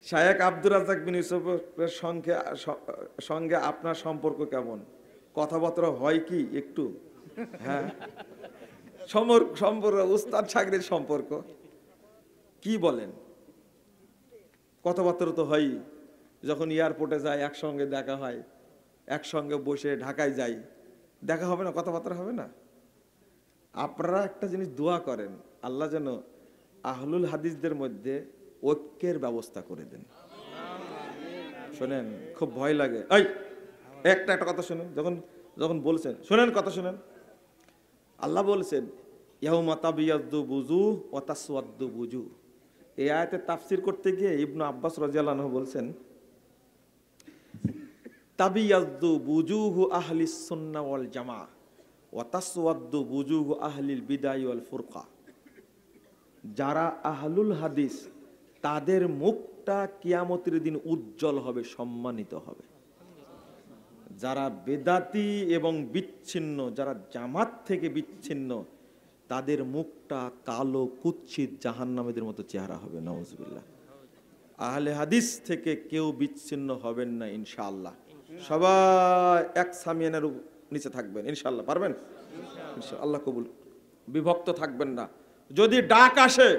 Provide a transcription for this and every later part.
শায়েখ আব্দুর রাজ্জাক বিন ইউসুফের সঙ্গে আপনার সম্পর্ক কেমন? কথাবার্তা হয় কি একটু? হ্যাঁ, সম্পর্ক উস্তাদ শাগরেদ সম্পর্ক কি বলেন? কথাবার্তা তো হয়, যখন এয়ারপোর্টে যায় একসঙ্গে দেখা হয়, একসঙ্গে বসে ঢাকায় যাই, দেখা হবে না? কথাবার্তা হবে না? আপনারা একটা জিনিস দোয়া করেন, আল্লাহ যেন আহলুল হাদিসদের মধ্যে ঐক্যের ব্যবস্থা করে দেন। শোনেন, খুব ভয় লাগে। এই একটা কথা শুনেন, যখন যখন বলছেন, শোনেন কথা শুনেন। আল্লাহ বলছেন ইয়াউমা তাবিয়াদ্দু বুজুহ ওয়া তাসওয়াদ্দু বুজুহ। এই আয়াতে তাফসীর করতে গিয়ে ইবনে আব্বাস রাদিয়াল্লাহু আনহু বলছেন তাবিয়াদ্দু বুজুহু আহলিস সুন্নাহ ওয়াল জামাআহ ওয়া তাসওয়াদ্দু বুজুহু আহলিল বিদায় ওয়াল ফুরকা। যারা আহলুল হাদিস তাদের মুখটা কিয়ামতের দিন উজ্জ্বল হবে, সম্মানিত হবে। যারা বেদাতি এবং বিচ্ছিন্ন, যারা জামাত থেকে বিচ্ছিন্ন, তাদের মুখটা কালো কুৎসিত জাহান্নামীদের মতো চেহারা হবে। নাউজুবিল্লাহ। আহলে হাদিস থেকে কেউ বিচ্ছিন্ন হবেন না ইনশাআল্লাহ। সবাই এক সামিয়ানের নিচে থাকবেন ইনশাআল্লাহ। পারবেন? ইনশাআল্লাহ কবুল। বিভক্ত থাকবেন না। যদি ডাক আসে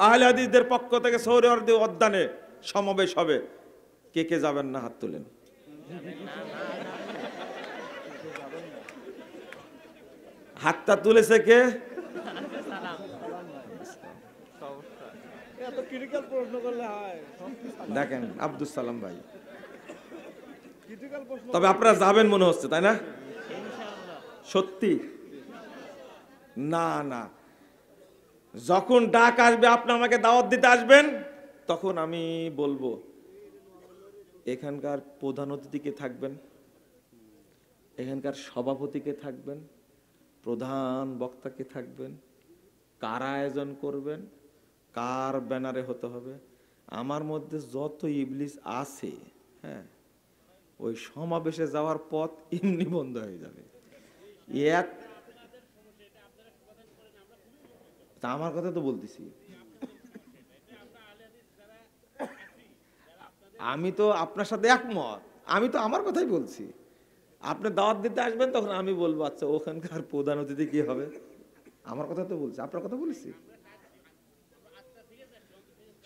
আহলে হাদিসদের পক্ষ থেকে সৌরওয়ার্দী উদ্যানে সমাবেশ হবে, কে কে যাবেন না হাত তুলেন। হাতটা তুলেছে কে? দেখেন আব্দুল সালাম ভাই। তবে আপনারা যাবেন মনে হচ্ছে, তাই না? সত্যি? না না, যখন ডাক আসবে আপনি আমাকে দাওয়াত দিতে আসবেন, তখন আমি বলবো এখানকার প্রধান অতিথিকে থাকবেন, এখানকার সভাপতিকে থাকবেন, প্রধান বক্তাকে থাকবেন, কার আয়োজন করবেন, কার ব্যানারে হতে হবে। আমার মধ্যে যত ইবলিস আছে, হ্যাঁ, ওই সমাবেশে যাওয়ার পথ এমনি বন্ধ হয়ে যাবে। এক আমার কথা তো বলতেছি, আমি তো আপনার সাথে একমত, আমি তো আমার কথাই বলছি। আপনি দাওয়াত দিতে আসবেন, তখন আমি বলবো আচ্ছা ওখানকার প্রধান অতিথি কি হবে। আমার কথা তো বলছি, আপনার কথা বলেছি।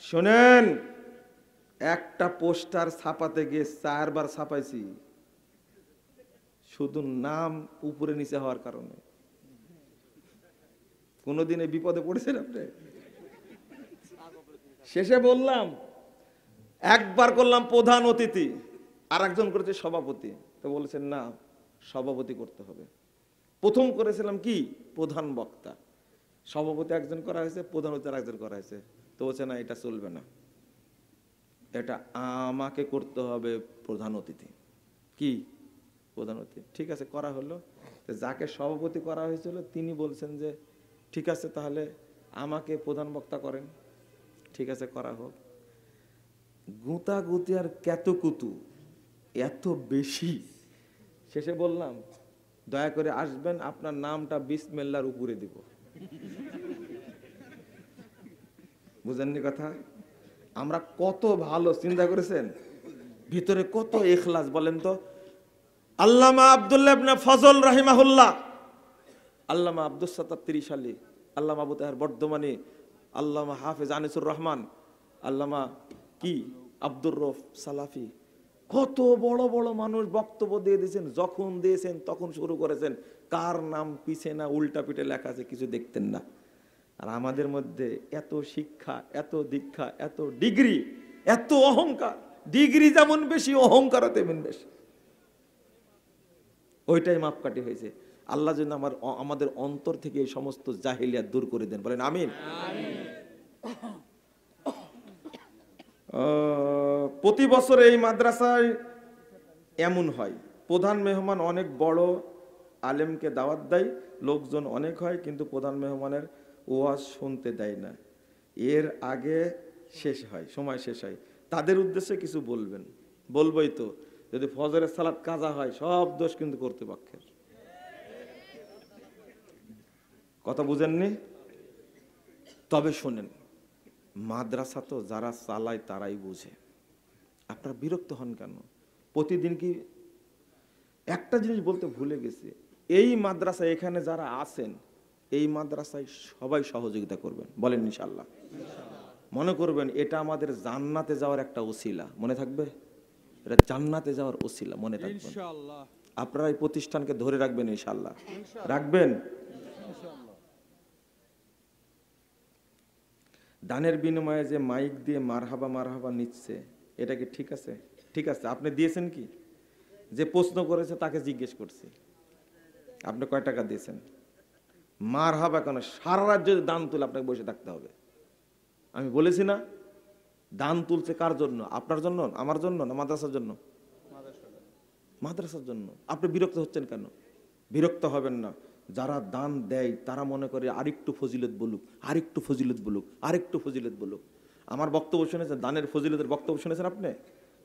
শোনেন, একটা পোস্টার ছাপাতে গিয়ে 4 বার ছাপাইছি, শুধু নাম উপরে নিচে হওয়ার কারণে। কোনদিন এই বিপদে পড়েছেন আপনি? শেষে বললাম, একবার করলাম প্রধান অতিথি, আর একজন করেছে সভাপতি। তো বলেছেন না, সভাপতি করতে হবে। প্রথম করেছিলাম কি প্রধান বক্তা, সভাপতি একজন করা হয়েছে, প্রধান অতিথি একজন করা হয়েছে। তো বলছে না, এটা চলবে না, এটা আমাকে করতে হবে প্রধান অতিথি। কি প্রধান অতিথি? ঠিক আছে, করা হলো। যাকে সভাপতি করা হয়েছিল তিনি বলছেন যে ঠিক আছে, তাহলে আমাকে প্রধান বক্তা করেন। ঠিক আছে, করা হোক। গুতাগুতি আর কেতকুতু এত বেশি, শেষে বললাম দয়া করে আসবেন, আপনার নামটা বিসমিল্লাহর উপরে দিব। বুঝেননি কথা? আমরা কত ভালো, চিন্তা করেছেন ভিতরে কত ইখলাস বলেন তো। আল্লামা আব্দুল্লাহ ইবনে ফজল রাহিমাহুল্লাহ, আল্লামা আব্দুস সাত্তার 30 সালে, আল্লামা আবু তাহের বর্ধমানী, আল্লামা হাফেজ আনিসুর রহমান, আল্লামা কি আব্দুর রউফ সালাফি, কত বড় বড় মানুষ বক্তব্য দিয়ে দিয়েছেন। যখন দিয়েছেন তখন শুরু করেছেন, কার নাম পিছে না উল্টা পিঠে লেখা আছে কিছু দেখতেন না। আর আমাদের মধ্যে এত শিক্ষা, এত দীক্ষা, এত ডিগ্রি, এত অহংকার। ডিগ্রি যেমন বেশি, অহংকারও তেমন বেশি। ওইটাই মাপকাঠি হয়েছে। আল্লাহ যেন আমাদের অন্তর থেকে এই সমস্ত জাহিলিয়াত দূর করে দেন, বলেন আমিন। প্রতি বছর এই মাদ্রাসায় এমন হয়, প্রধান মেহমান অনেক বড় আলেমকে দাওয়াত দেয়, লোকজন অনেক হয়, কিন্তু প্রধান মেহমানের ওয়াজ শুনতে দেয় না। এর আগে শেষ হয়, সময় শেষ হয়। তাদের উদ্দেশ্যে কিছু বলবেন? বলবোই তো, যদি ফজরের সালাত কাজা হয় সব দোষ কিন্তু কর্তৃপক্ষের। কথা বুঝেননি? তবে শোনেন, মাদ্রাসা তো যারা চালায় তারাই বুঝে। আপনারা বিরক্ত হন কেন? প্রতিদিন কি একটা জিনিস বলতে ভুলে গেছি, এই মাদ্রাসায় এখানে যারা আছেন এই মাদ্রাসায় সবাই সহযোগিতা করবেন, বলেন ইনশাআল্লাহ। মনে করবেন এটা আমাদের জান্নাতে যাওয়ার একটা ওসিলা, মনে থাকবে? এটা জান্নাতে যাওয়ার ওসিলা, মনে থাকবে ইনশাআল্লাহ। আপনারা এই প্রতিষ্ঠানকে ধরে রাখবেন ইনশাআল্লাহ, রাখবেন। দানের বিনিময়ে যে মাইক দিয়ে মারহাবা মারহাবা নিচ্ছে, এটা কি ঠিক আছে? ঠিক আছে। আপনি দিয়েছেন কি? যে প্রশ্ন করেছে তাকে জিজ্ঞেস করছি, আপনি কয় টাকা দিয়েছেন? মারহাবা কেন? সারা রাত যদি দান তুলে আপনাকে বসে থাকতে হবে। আমি বলেছি না, দান তুলছে কার জন্য? আপনার জন্য, আমার জন্য, না মাদ্রাসার জন্য? মাদ্রাসার জন্য। আপনি বিরক্ত হচ্ছেন কেন? বিরক্ত হবেন না। যারা দান দেয় তারা মনে করে আরেকটু ফজিলত বলুক, আরেকটু ফজিলত বলুক, আরেকটু ফজিলত বলুক। আমার বক্তব্য শুনেছেন, দানের ফজিলতের বক্তব্য শুনেছেন আপনি?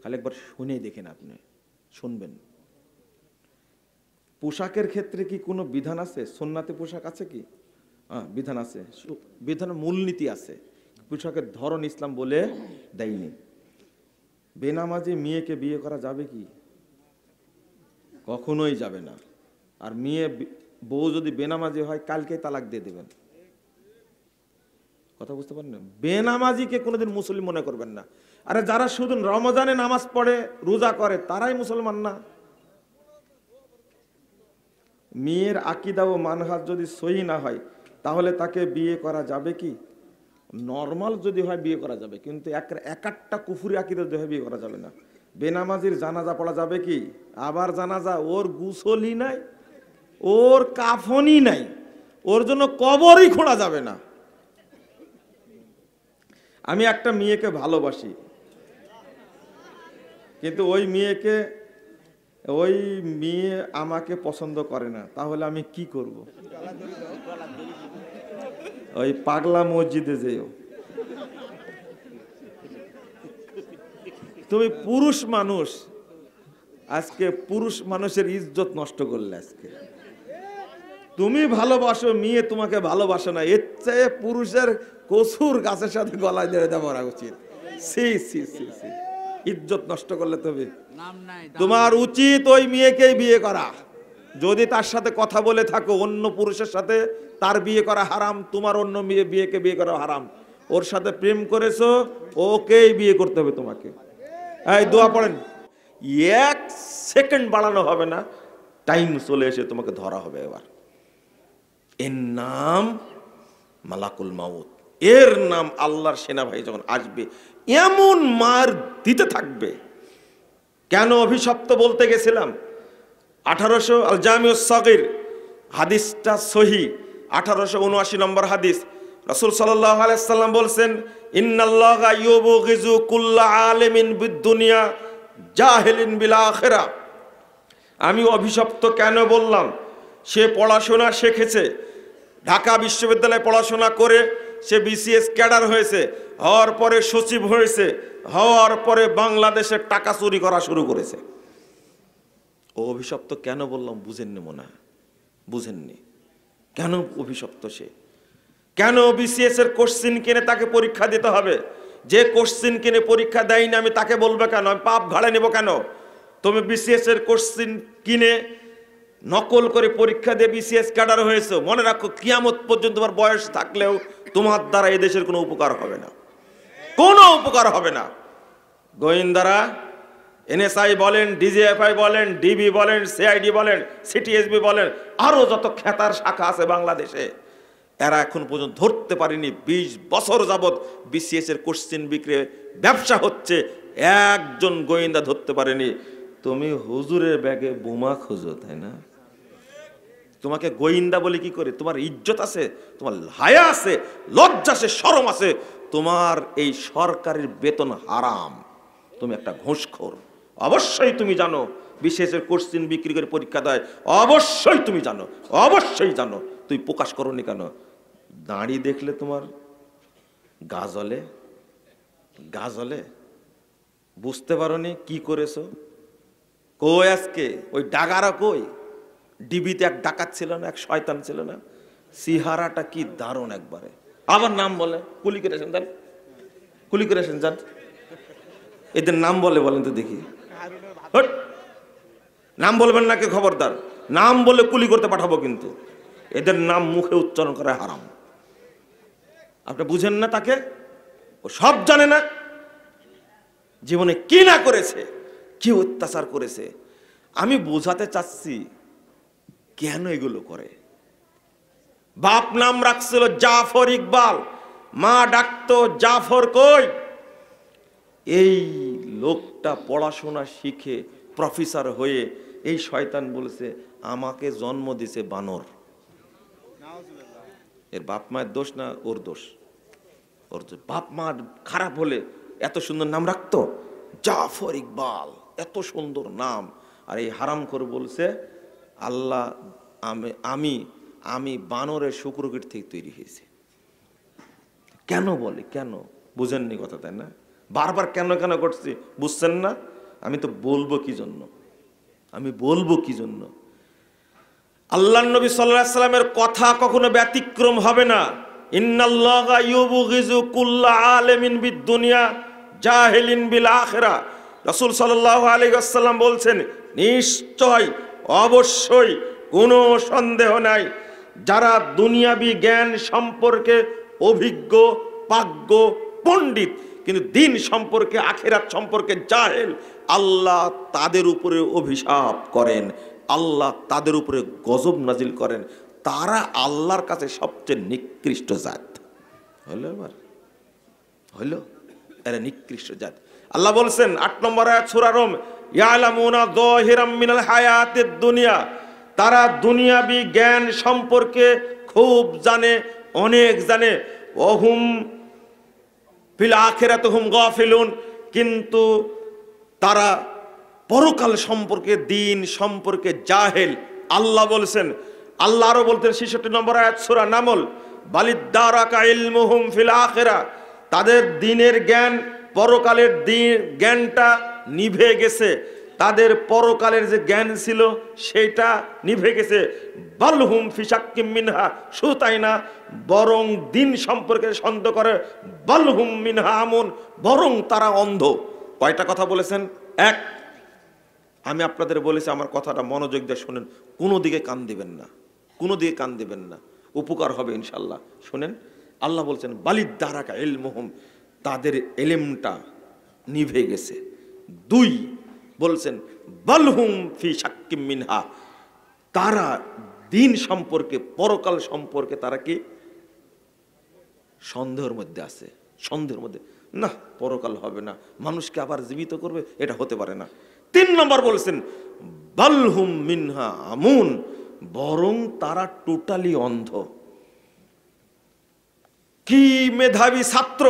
খালি একবার শুনেই দেখেন, আপনি শুনবেন। পোশাকের ক্ষেত্রে কি কোনো বিধান আছে? সুন্নাতে পোশাক আছে কি? বিধান আছে, বিধানের মূলনীতি আছে। পোশাকের ধরন ইসলাম বলে দেয়নি। বেনামাজি মেয়েকে বিয়ে করা যাবে কি? কখনোই যাবে না। আর মেয়ে বউ যদি বেনামাজি হয় কালকেই তালাক দিয়ে দেবেন। কথা বুঝতে পারেন? বেনামাজিকে কোনোদিন মুসলিম মনে করবেন না। আরে যারা শুধু রমজানে নামাজ পড়ে, রোজা করে, তারাই মুসলমান না? মেয়ের আকীদা ও মানহাজ যদি সহি না হয় তাহলে তাকে বিয়ে করা যাবে কি? নরমাল যদি হয় বিয়ে করা যাবে, কিন্তু একটা কুফুরি আকীদা যদি হয় বিয়ে করা যাবে না। বেনামাজির জানাজা পড়া যাবে কি? আবার জানাজা, ওর গুসলই নাই, ওর কাফনই নাই, ওর জন্য কবরই খোঁড়া যাবে না। আমি একটা মেয়েকে ভালোবাসি, কিন্তু ওই মেয়ে আমাকে পছন্দ করে না, তাহলে আমি কি করব? ওই পাগলা মসজিদে যেও। তুমি পুরুষ মানুষ, আজকে পুরুষ মানুষের ইজ্জত নষ্ট করলে। আজকে তুমি ভালোবাসো, মেয়ে তোমাকে ভালোবাসে না, এর চেয়ে পুরুষের কসুর গাছের সাথে গলায় ধরে দেওয়া উচিত। সি সি সি সি, ইজ্জত নষ্ট করলে তবে তোমার উচিত ওই মেয়েকেই বিয়ে করা। যদি তার সাথে কথা বলে থাকো অন্য পুরুষের সাথে, তার বিয়ে করা হারাম, তোমার অন্য বিয়েকে বিয়ে করা হারাম। ওর সাথে প্রেম করেছো, ওকেই বিয়ে করতে হবে তোমাকে। এই দোয়া পড়েন, 1 সেকেন্ড বাড়ানো হবে না, টাইম চলে এসে তোমাকে ধরা হবে। এবার এর নাম মালাকুল মাউত, এর নাম আল্লাহর সেনাবাহিনী যখন আসবে এমন মার দিতে থাকবে। কেন অভিশপ্ত বলতে গেছিলাম? 1800 আল জামিউস সাগীর হাদিসটা সহি, 1879 নম্বর হাদিস। রাসূল সাল্লাল্লাহু আলাইহি সাল্লাম বলছেন, ইন্নাল্লাহা ইউবগিযু কুল্লা আলিমিন বিদ-দুনিয়া জাহিলিন বিল আখিরাহ। আমি অভিশপ্ত কেন বললাম? সে পড়াশোনা শিখেছে, ঢাকা বিশ্ববিদ্যালয়ে পড়াশোনা করে সে বিসিএস ক্যাডার হয়েছে, হওয়ার পরে সচিব হয়েছে, হওয়ার পরে বাংলাদেশের টাকা চুরি করা শুরু করেছে। ও অভিশপ্ত কেন বললাম বুঝেননি? মনে হয় বুঝেননি। কেন অভিশপ্ত সে? কেন বিসিএস এর কোশ্চিন কিনে তাকে পরীক্ষা দিতে হবে? যে কোশ্চিন কিনে পরীক্ষা দেয়নি আমি তাকে বলবে কেন? আমি পাপ ঘাড়ে নেব কেন? তুমি বিসিএস এর কোশ্চিন কিনে নকল করে পরীক্ষা দিয়ে বিসিএস ক্যাডার হয়েছে, মনে রাখো কিয়ামত পর্যন্ত তোমার বয়স থাকলেও তোমার দ্বারা এই দেশের কোনো উপকার হবে না, কোনো উপকার হবে না। গোয়েন্দারা, এনএসআই বলেন, ডিজিএফআই বলেন, ডিবি বলেন, সিআইডি বলেন, সিটিএসবি বলেন, আরো যত খেতার শাখা আছে বাংলাদেশে, এরা এখন পর্যন্ত ধরতে পারেনি 20 বছর যাবৎ বিসিএস এর কোশ্চিন বিক্রি ব্যবসা হচ্ছে, একজন গোয়েন্দা ধরতে পারেনি। তুমি হুজুরের ব্যাগে বোমা খোঁজো, তাই না? তোমাকে গোয়েন্দা বলে কি করে? তোমার ইজ্জত আছে, তোমার হায়া আছে, লজ্জা আছে, শরম আছে? তোমার এই সরকারের বেতন হারাম, তুমি একটা ঘুষখোর। অবশ্যই তুমি জানো বিশেষের কোশ্চিন বিক্রি করে পরীক্ষা দেয়, অবশ্যই তুমি জানো, অবশ্যই জানো। তুই প্রকাশ করোনি কেন? দাঁড়ি দেখলে তোমার গা জ্বলে, গা জ্বলে। বুঝতে পারোনি কি করেছো? কই আজকে ওই ডাকারা কই? ডিবিতে এক ডাকাত ছিল না, এক শয়তান ছিল না? সিহারাটা কি দারুণ একবারে। আবার নাম বলে কুলি করেছেন, যান কুলি করেছেন, যান এদের নাম বলে বলেন তো দেখি। হট! নাম বলবেন নাকি? খবরদার, নাম বলে কুলি করতে পাঠাবো কিন্তু। এদের নাম মুখে উচ্চারণ করা হারাম। আপনি বুঝেন না তাকে? ও সব জানে না, জীবনে কি না করেছে, কি অত্যাচার করেছে। আমি বোঝাতে চাচ্ছি কেন এগুলো করে। বাপ নাম রাখছিল জাফর ইকবাল, মা ডাকতো জাফর কই। এই লোকটা পড়াশোনা শিখে প্রফেসর হয়ে এই শয়তান বলেছে আমাকে জন্ম দিছে বানর। এর বাপ মায়ের দোষ না ওর দোষ? ওর বাপ মা খারাপ হলে এত সুন্দর নাম রাখতো, জাফর ইকবাল, এত সুন্দর নাম। আর এই হারামখোর বলছে আল্লাহ আমি আমি বানরের শুক্রকীট থেকে তৈরি হয়েছে। কেন বলে? কেন বুঝেননি কথা, তাই না? বারবার কেন কেন করছি বুঝছেন না? আমি তো বলবো কি জন্য, আমি বলবো কি জন্য। আল্লাহর নবী সাল্লাল্লাহু আলাইহি সাল্লামের কথা কখনো ব্যতিক্রম হবে না। ইন্নাল্লাহা ইউবগিযু কুল্লা আলিমিন বিদ-দুনিয়া জাহিলিন বিল আখিরাহ। রাসূল সাল্লাল্লাহু আলাইহি ওয়াসাল্লাম বলছেন, নিশ্চয় অবশ্যই কোনো সন্দেহ নাই, যারা দুনিয়াবি জ্ঞান সম্পর্কে অভিজ্ঞ, প্রাজ্ঞ, পণ্ডিত, কিন্তু দিন সম্পর্কে, আখিরাত সম্পর্কে জাহেল, আল্লাহ তাদের উপরে অভিশাপ করেন, আল্লাহ তাদের উপরে গজব নাজিল করেন। তারা আল্লাহর কাছে সবচেয়ে নিকৃষ্ট জাত। হলো এবার? হলো? এরা নিকৃষ্ট জাত। আল্লাহ বলছেন 8 নম্বর আয়াত সূরা রুম, ইয়ালামুনা যাহিরাম মিনাল হায়াতিদ দুনিয়া, তারা দুনিয়াবি জ্ঞান সম্পর্কে খুব জানে, অনেক জানে। ওহুম ফিল আখিরাতি হুম গাফিলুন, কিন্তু তারা পরকাল সম্পর্কে, দিন সম্পর্কে জাহেল। আল্লাহ বলছেন, আল্লাহ আরো বলতেন 66 নম্বর আয়াত সূরা নামল, বালিদ্দারাকা ইলমুহুম ফিল আখিরা, তাদের দিনের জ্ঞান, পরকালের জ্ঞানটা নিভে গেছে, তাদের পরকালের যে জ্ঞান ছিল সেটা নিভে গেছে। বালহুম ফি শাক্কিম মিনহা, শুধু তাই না, বরং দিন সম্পর্কে সন্দেহ করে। বালহুম মিনহা আমুন, বরং তারা অন্ধ। কয়টা কথা বলেছেন? এক, আমি আপনাদের বলেছি, আমার কথাটা মনোযোগ দিয়ে শুনেন, কোনো দিকে কান দিবেন না, কোনো দিকে কান দিবেন না, উপকার হবে ইনশাল্লাহ। শুনেন, আল্লাহ বলছেন বালিদ্দারাকা ইলমুহুম, তাদের এলেমটা নিভে গেছে। 2 বলছেন বালহুম ফি শাক্কিম মিনহা, তারা দিন সম্পর্কে, পরকাল সম্পর্কে তারা কি সন্দেহের মধ্যে আছে। সন্দেহের মধ্যে, না পরকাল হবে না, মানুষকে আবার জীবিত করবে, এটা হতে পারে না। 3 নম্বর বলছেন বালহুম মিনহা আমুন, বরং তারা টোটালি অন্ধ। কি মেধাবী ছাত্র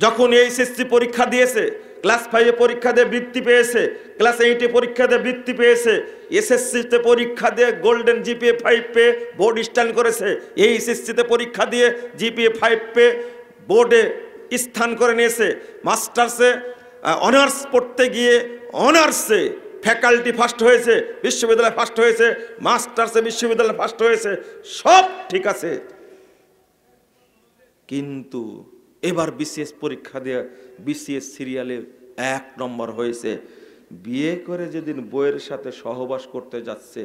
যখন এইচএসসি পরীক্ষা দিয়েছে, ক্লাস 5-এ পরীক্ষা দিয়ে বৃত্তি পেয়েছে, ক্লাস 8-এ পরীক্ষা দিয়ে বৃত্তি পেয়েছে, এসএসসিতে পরীক্ষা দিয়ে গোল্ডেন জিপিএ 5 পেয়ে বোর্ড স্ট্যান্ড করেছে, এইচএসসিতে পরীক্ষা দিয়ে জিপিএ 5 পেয়ে বোর্ডে স্থান করে নিয়েছে, মাস্টার্সে অনার্স পড়তে গিয়ে অনার্সে ফ্যাকাল্টি ফার্স্ট হয়েছে, বিশ্ববিদ্যালয় ফার্স্ট হয়েছে, মাস্টার্সে বিশ্ববিদ্যালয় ফার্স্ট হয়েছে, সব ঠিক আছে। কিন্তু এবার বিসিএস পরীক্ষা দিয়ে বিসিএস সিরিয়ালে 1 নম্বর হয়েছে। বিয়ে করে যেদিন বউয়ের সাথে সহবাস করতে যাচ্ছে,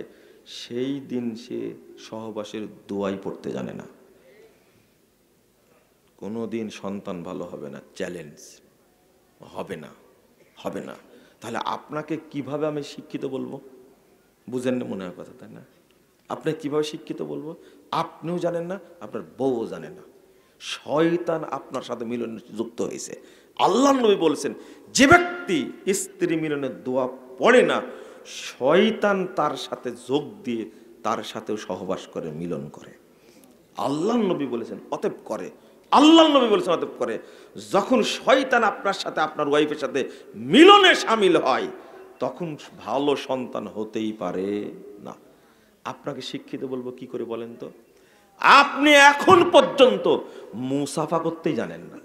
সেই দিন সে সহবাসের দোয়াই পড়তে জানে না। কোনোদিন সন্তান ভালো হবে না, চ্যালেঞ্জ, হবে না, হবে না। তাহলে আপনাকে কিভাবে আমি শিক্ষিত বলবো? বুঝেন না মনে হয় কথা, তাই না? আপনি কিভাবে শিক্ষিত বলবো? আপনিও জানেন না, আপনার বউও জানে না। শয়তান আপনার সাথে মিলনে যুক্ত হয়েছে। আল্লাহ নবী বলছেন, যে ব্যক্তি স্ত্রী মিলনের দোয়া পড়ে না, শয়তান তার সাথে যোগ দিয়ে তার সাথেও সহবাস করে, মিলন করে। আল্লাহ নবী বলেছেন অতএব করে, আল্লাহ নবী বলেছেন অতএব করে। যখন শয়তান আপনার সাথে, আপনার ওয়াইফের সাথে মিলনে শামিল হয়, তখন ভালো সন্তান হতেই পারে না। আপনাকে শিক্ষিত বলবো কি করে বলেন তো? আপনি এখন পর্যন্ত মুসাফা করতেই জানেন না,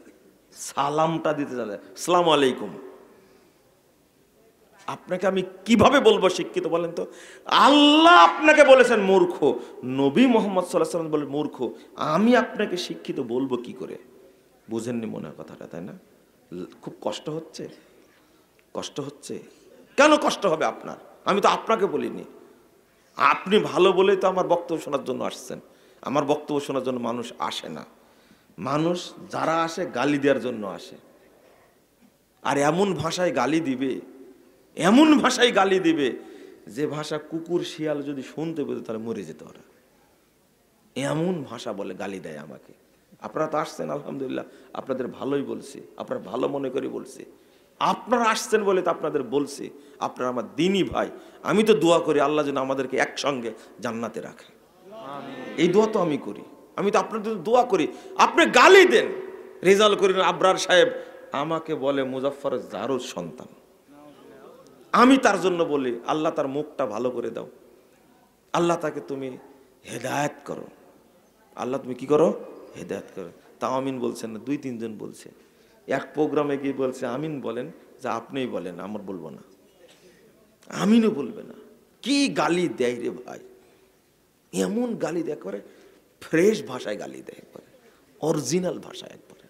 সালামটা দিতে জানেন, আসসালামু আলাইকুম। আপনাকে আমি কিভাবে বলবো শিক্ষিত বলেন তো? আল্লাহ আপনাকে বলেছেন মূর্খ, নবী মুহাম্মদ সাল্লাল্লাহু আলাইহি ওয়াসাল্লাম বলে মূর্খ, আমি আপনাকে শিক্ষিত বলবো কি করে? বুঝেননি মনে হয় কথাটা, তাই না? খুব কষ্ট হচ্ছে? কষ্ট হচ্ছে কেন? কষ্ট হবে আপনার, আমি তো আপনাকে বলিনি। আপনি ভালো বলেই তো আমার বক্তব্য শোনার জন্য আসছেন। আমার বক্তব্য শোনার জন্য মানুষ আসে না। মানুষ যারা আসে গালি দেওয়ার জন্য আসে। আর এমন ভাষায় গালি দিবে, এমন ভাষায় গালি দিবে যে ভাষা কুকুর শিয়াল যদি শুনতে পেত তাহলে মরে যেত ওরা। এমন ভাষা বলে গালি দেয় আমাকে। আপনারা তো আসছেন, আলহামদুলিল্লাহ, আপনাদের ভালোই বলছি, আপনারা ভালো মনে করে বলছি। আপনারা আসছেন বলে তো আপনাদের বলছি। আপনারা আমার দিনই ভাই। আমি তো দোয়া করি আল্লাহ যেন আমাদেরকে একসঙ্গে জান্নাতে রাখে, এই দোয়া তো আমি করি। আমি তো আপনাদের দোয়া করি। আপনি গালি দেন, রেজাল্ট করেন আবরার সাহেব আমাকে বলে মুজাফফর জারুর সন্তান। আমি তার জন্য বলি আল্লাহ তার মুখটা ভালো করে দাও, আল্লাহ তাকে তুমি হেদায়েত করো, আল্লাহ তুমি কি করো? হেদায়েত করো। তাও আমিন বলছেন না, 2-3 জন বলছে। এক প্রোগ্রামে গিয়ে বলছে আমিন বলেন, যে আপনিই বলেন, আমার বলবো না। আমিনও বলবে না। কি গালি দেয় রে ভাই! এমন গালি দেয়, করে ফ্রেশ ভাষায় গালি দেয়, একবারে অরিজিনাল ভাষায়। একবারে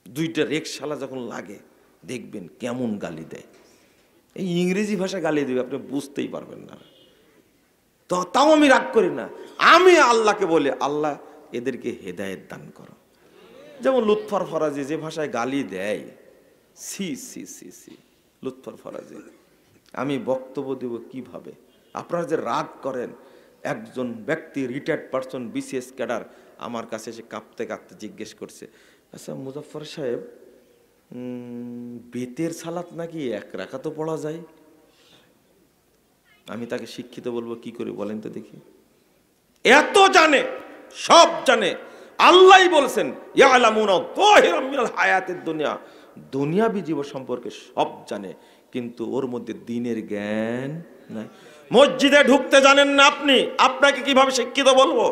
2টা রেকশালা যখন লাগে দেখবেন কেমন গালি দেয়। এই ইংরেজি ভাষায় গালি দেবে, আপনি বুঝতেই পারবেন না। তো তাও আমি রাগ করি না। আমি আল্লাহকে বলি আল্লাহ এদেরকে হেদায়েত দান করো। যেমন লুৎফর ফরাজি যে ভাষায় গালি দেয়, সি সি সি সি, লুৎফর ফরাজি। আমি বক্তব্য দেব কিভাবে? আপনারা যে রাগ করেন, একজন ব্যক্তি রিটায়ার্ড পারসন, বিসিএস ক্যাডার আমার কাছে এসে কাঁপতে কাঁপতে জিজ্ঞেস করছে, আচ্ছা মুজাফফর সাহেব, বেতের সালাত নাকি 1 রাকাতও পড়া যায়? আমি তাকে শিক্ষিত বলবো কি করে বলেন তো দেখি? এত জানে, সব জানে। আল্লাহই বলছেন ইয়ালামুনা যাহিরাম মিনাল হায়াতিদ দুনিয়া, দুনিয়াবি জীবন সম্পর্কে সব জানে, কিন্তু ওর মধ্যে দ্বীনের জ্ঞান নাই। মসজিদে ঢুকতে জানেন না আপনি, আপনাকে কিভাবে শিক্ষিত বলবো?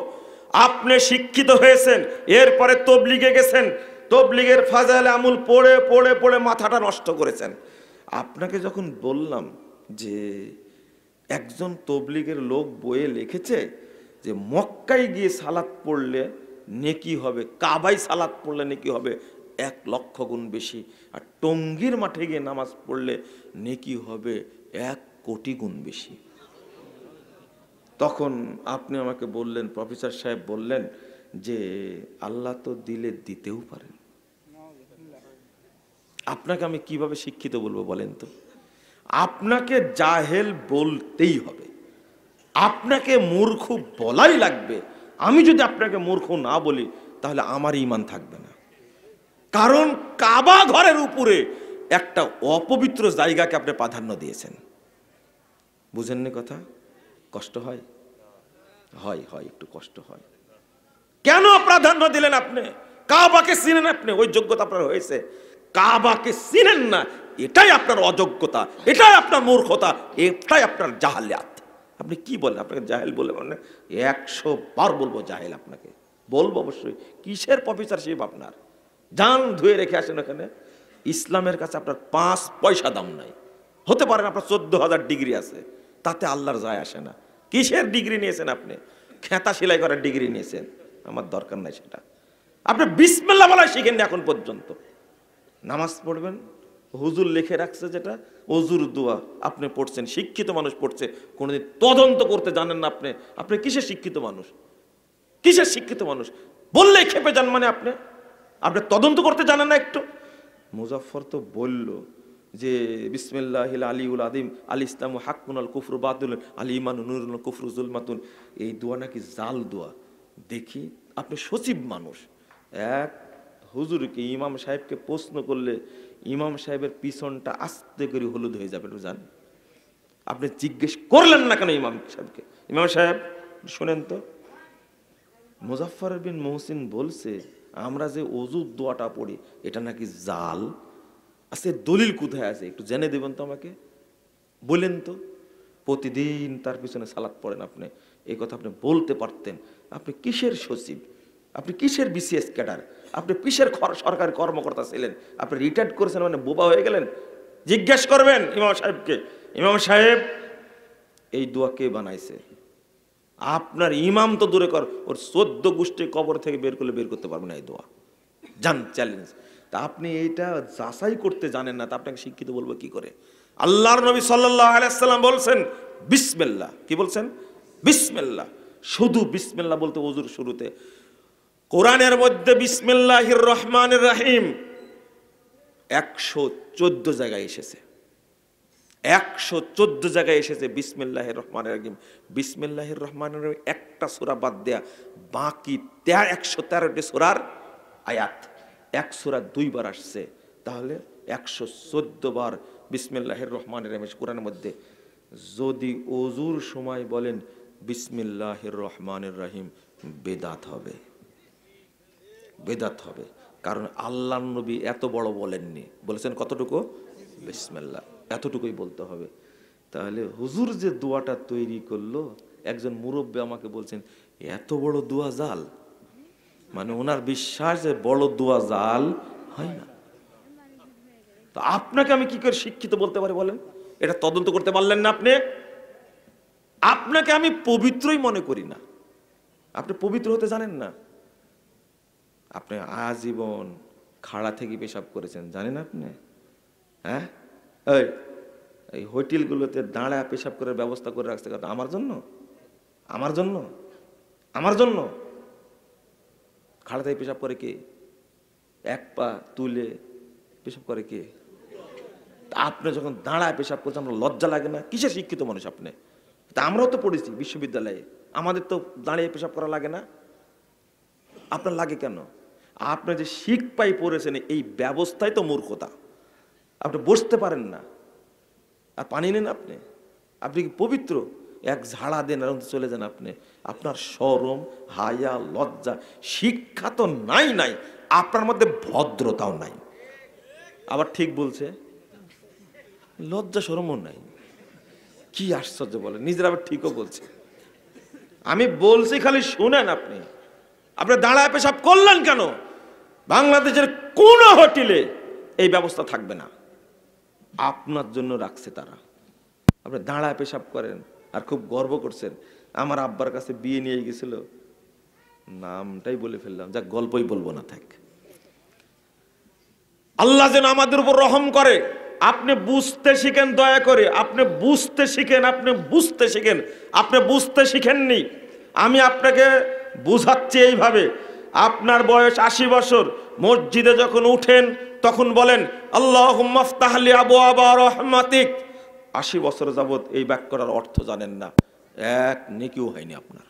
আপনি শিক্ষিত হয়েছেন, এরপরে তবলিগে গেছেন, তবলিগের ফাজাইল আমল পড়ে পড়ে পড়ে মাথাটা নষ্ট করেছেন। আপনাকে যখন বললাম যে একজন তবলিগের লোক বইয়ে লিখেছে যে মক্কায় গিয়ে সালাত পড়লে নেকি হবে, কাবায় সালাত পড়লে নেকি হবে 1,00,000 গুণ বেশি, আর টঙ্গীর মাঠে গিয়ে নামাজ পড়লে নেকি হবে 1,000,000 গুণ বেশি। তখন আপনি আমাকে বললেন, প্রফেসর সাহেব বললেন যে আল্লাহ তো দিলে দিতেও পারেন। আপনাকে আমি কিভাবে শিক্ষিত বলবো বলেন তো? আপনাকে জাহেল বলতেই হবে, আপনাকে মূর্খ বলাই লাগবে। আমি যদি আপনাকে মূর্খ না বলি তাহলে আমার ঈমান থাকবে না। কারণ কাবা ঘরের উপরে একটা অপবিত্র জায়গাকে আপনি প্রাধান্য দিয়েছেন। বুঝেননি কথা? কষ্ট হয়? হয় হয়, একটু কষ্ট হয়। কেন প্রাধান্য দিলেন আপনি? কাবাকে চিনেন আপনি, ওই যোগ্যতা আপনার হয়েছে। কাবাকে চিনেন না, এটাই আপনার অযোগ্যতা, এটাই আপনার মূর্খতা, এটাই আপনার জাহালিয়াত। আপনি কি বলেন? আপনাকে জাহেল বলে মানে 100 বার বলবো জাহেল আপনাকে, বলবো অবশ্যই। কিসের প্রফেসরশিপ আপনার? জান ধুয়ে রেখে আসেন ওখানে। ইসলামের কাছে আপনার 5 পয়সা দাম নাই। হতে পারেন আপনার 14,000 ডিগ্রি আছে, তাতে আল্লাহর যায় আসে না। কিসের ডিগ্রি নিয়েছেন আপনি? খেতা সেলাই করার ডিগ্রি নিয়েছেন, আমার দরকার নাই সেটা। আপনি বিসমিল্লাহ বলা শিখেননি এখন পর্যন্ত। নামাজ পড়বেন, হুজুর লিখে রাখছে যেটা ওজুর দোয়া, আপনি পড়ছেন, শিক্ষিত মানুষ পড়ছে, কোনোদিন তদন্ত করতে জানেন না আপনি। আপনি কিসের শিক্ষিত মানুষ? কিসের শিক্ষিত মানুষ? বললেই খেপে যান মানে আপনি তদন্ত করতে জানেন না একটু? মুজাফফর তো বলল যে বিসমিল্লাহিল আলিউল আযীম আল ইসলামু হাক্কুন আল কুফরু বাতিলুন আল ঈমানু নূরুন কুফরু যুলমাতুন। এই দোয়া নাকি জাল দোয়া। দেখি আপনি সচিব মানুষ, এক হুজুরকে, ইমাম সাহেবকে প্রশ্ন করলে ইমাম সাহেবের পিছনটা আস্তে করে হলুদ হয়ে যাবে, জান। আপনি জিজ্ঞেস করলেন না কেন ইমাম সাহেবকে? ইমাম সাহেব শুনেন তো, মুজাফফর বিন মুহসিন বলছে আমরা যে ওযুর দোয়াটা পড়ি এটা নাকি জাল। আচ্ছা দলিল কোথায় আছে একটু জেনে দেবেন তো আমাকে, বলেন তো। প্রতিদিন তার পিছনে সালাত পড়েন আপনি, এই কথা আপনি বলতে পারতেন। আপনি কিসের সচিব? আপনি কিসের বিসিএস ক্যাডার? আপনি কিসের সরকারি কর্মকর্তা ছিলেন? আপনি রিটায়ার্ড করেছেন মানে বোবা হয়ে গেলেন? জিজ্ঞেস করবেন ইমাম সাহেবকে, ইমাম সাহেব এই দোয়া কে বানাইছে? আপনার ইমাম তো দূরে কর, ওর 14 গোষ্ঠী কবর থেকে বের করলে বের করতে পারবে না এই দোয়া। যান চ্যালেঞ্জ। তা আপনি এইটা যাচাই করতে জানেন না, তা আপনাকে শিক্ষিত বলবো কি করে? আল্লাহর নবী সাল্লাল্লাহু আলাইহি সাল্লাম বলছেন বিসমিল্লাহ। কি বলছেন? বিসমিল্লাহ। শুধু বিসমিল্লাহ বলতে ওযুর শুরুতে। কোরআনের মধ্যে বিসমিল্লাহির রহমানির রহিম 114 জায়গায় এসেছে। 114 জায়গায় এসেছে বিসমিল্লাহির রহমানির রহিম। বিসমিল্লাহির রহমানির রহিম একটা সূরা বাদ দেয়া বাকি 113টি সূরার আয়াত, এক সূরা 2 বার আসছে, তাহলে 114 বার বিসমিল্লাহির রহমানির রহিম কোরআনের মধ্যে। যদি ওযুর সময় বলেন বিসমিল্লাহির রহমানির রহিম, বেদাত হবে, বেদাত হবে। কারণ আল্লাহর নবী এত বড় বলেননি, বলেছেন কতটুকু? বিসমিল্লাহ, এতটুকুই বলতে হবে। তাহলে হুজুর যে দোয়াটা তৈরি করলো, একজন মুরব্বী আমাকে বলছেন এত বড় দোয়া জাল, মানে ওনার বিশ্বাস যে বড় দোয়া জাল হয় না। তো আপনাকে আমি কি করে শিক্ষিত বলতে পারি বলেন? এটা তদন্ত করতে পারলেন না আপনি? আপনাকে আমি পবিত্রই মনে করি না। আপনি পবিত্র হতে জানেন না। আপনি আজীবন খাড়া থেকে পেশাব করেছেন, জানেন আপনি? হ্যাঁ, এই হোটেলগুলোতে দাঁড়ায় পেশাব করার ব্যবস্থা করে রাখছে আমার জন্য, আমার জন্য, আমার জন্য। খাড়া থেকে পেশাব করে কে? এক পা তুলে পেশাব করে কে? আপনি যখন দাঁড়ায় পেশাব করছেন, আমরা লজ্জা লাগে না? কিসের শিক্ষিত মানুষ আপনি? তা আমরাও তো পড়েছি বিশ্ববিদ্যালয়ে, আমাদের তো দাঁড়িয়ে পেশাব করা লাগে না? আপনার লাগে কেন? আপনি যে শিখ পাই পড়েছেন, এই ব্যবস্থাই তো মূর্খতা। আপনি বসতে পারেন না আর পানি নেন আপনি? আপনি কি পবিত্র? এক ঝাড়া দেন আর চলে যান আপনি। আপনার শরম, হায়া, লজ্জা, শিক্ষা তো নাই নাই, আপনার মধ্যে ভদ্রতাও নাই। আবার ঠিক বলছে, লজ্জা শরমও নাই। কি আশ্চর্য বলে, নিজের আবার ঠিকও বলছে। আমি বলছি, খালি শুনেন। আপনি আপনি দাঁড়ায় পেশাব করলেন কেন? বাংলাদেশের কোন হোটেলে এই ব্যবস্থা থাকবে না, আপনার জন্য রাখছে তারা। আপনি দাঁড়ায় পেশাব করেন আর খুব গর্ব করছেন। আমার আব্বার কাছে বিয়ে নিয়ে গেছিল, নামটাই বলে ফেললাম, যা গল্পই বলবো না থাক। আল্লাহ যেন আমাদের উপর রহম করে। আপনি বুঝতে শিখেন দয়া করে, আপনি বুঝতে শিখেন, আপনি বুঝতে শিখেন। আপনি বুঝতে শিখেননি, আমি আপনাকে বুঝাচ্ছি এইভাবে। আপনার বয়স 80 বছর, মসজিদে যখন উঠেন তখন বলেন আল্লাহুম্মা আফতাহ লি আবওয়াবা রাহমাতিক। 80 বছর যাবত এই বাক্যটার অর্থ জানেন না, এক নেকিও হয়নি আপনার।